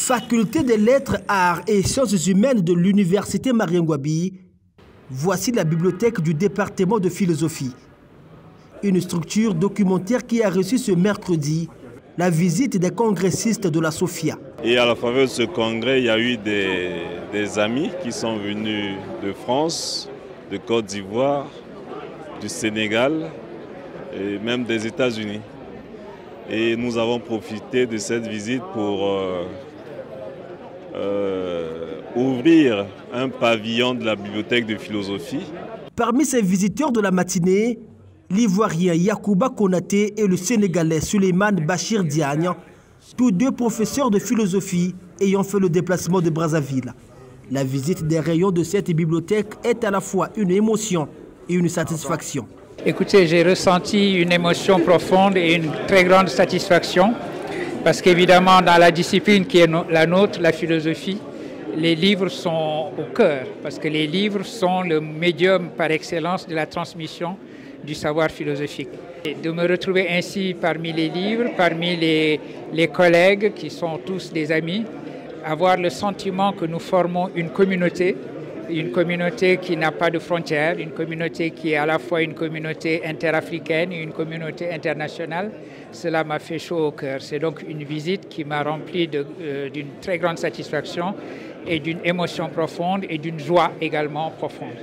Faculté des lettres, arts et sciences humaines de l'université Marien Ngouabi, voici la bibliothèque du département de philosophie. Une structure documentaire qui a reçu ce mercredi la visite des congressistes de la SOFIA. Et à la faveur de ce congrès, il y a eu des amis qui sont venus de France, de Côte d'Ivoire, du Sénégal et même des États-Unis. Et nous avons profité de cette visite pour ouvrir un pavillon de la bibliothèque de philosophie. Parmi ces visiteurs de la matinée, l'Ivoirien Yacouba Konaté et le Sénégalais Souleymane Bachir Diagne, tous deux professeurs de philosophie ayant fait le déplacement de Brazzaville. La visite des rayons de cette bibliothèque est à la fois une émotion et une satisfaction. Écoutez, j'ai ressenti une émotion profonde et une très grande satisfaction parce qu'évidemment, dans la discipline qui est la nôtre, la philosophie, les livres sont au cœur parce que les livres sont le médium par excellence de la transmission du savoir philosophique. Et de me retrouver ainsi parmi les livres, parmi les collègues qui sont tous des amis, avoir le sentiment que nous formons une communauté qui n'a pas de frontières, une communauté qui est à la fois une communauté interafricaine et une communauté internationale, cela m'a fait chaud au cœur. C'est donc une visite qui m'a rempli d'une très grande satisfaction et d'une émotion profonde et d'une joie également profonde.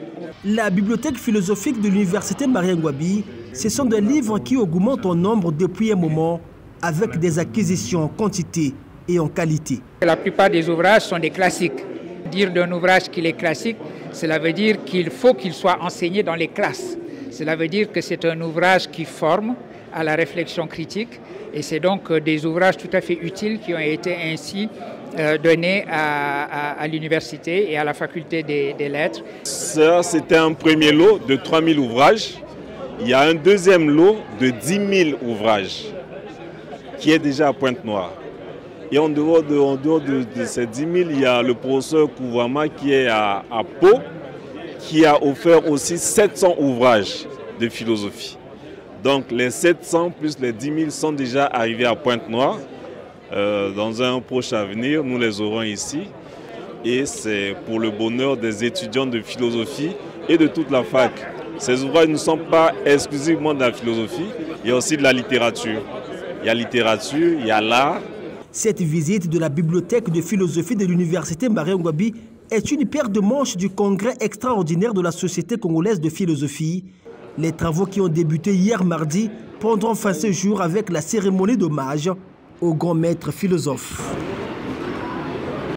La bibliothèque philosophique de l'université Marien Ngouabi, ce sont des livres qui augmentent en nombre depuis un moment avec des acquisitions en quantité et en qualité. La plupart des ouvrages sont des classiques. Dire d'un ouvrage qu'il est classique, cela veut dire qu'il faut qu'il soit enseigné dans les classes. Cela veut dire que c'est un ouvrage qui forme à la réflexion critique et c'est donc des ouvrages tout à fait utiles qui ont été ainsi donnés à l'université et à la faculté des lettres. Ça, c'était un premier lot de 3000 ouvrages. Il y a un deuxième lot de 10 000 ouvrages qui est déjà à Pointe-Noire. Et en dehors de ces 10 000, il y a le professeur Kouvama qui est à Pau, qui a offert aussi 700 ouvrages de philosophie. Donc les 700 plus les 10 000 sont déjà arrivés à Pointe-Noire. Dans un proche avenir, nous les aurons ici. Et c'est pour le bonheur des étudiants de philosophie et de toute la fac. Ces ouvrages ne sont pas exclusivement de la philosophie, il y a aussi de la littérature. Il y a la littérature, il y a l'art. Cette visite de la bibliothèque de philosophie de l'université Marien Ngouabi est une paire de manches du congrès extraordinaire de la Société congolaise de philosophie. Les travaux qui ont débuté hier mardi prendront fin ce jour avec la cérémonie d'hommage au grand maître philosophe.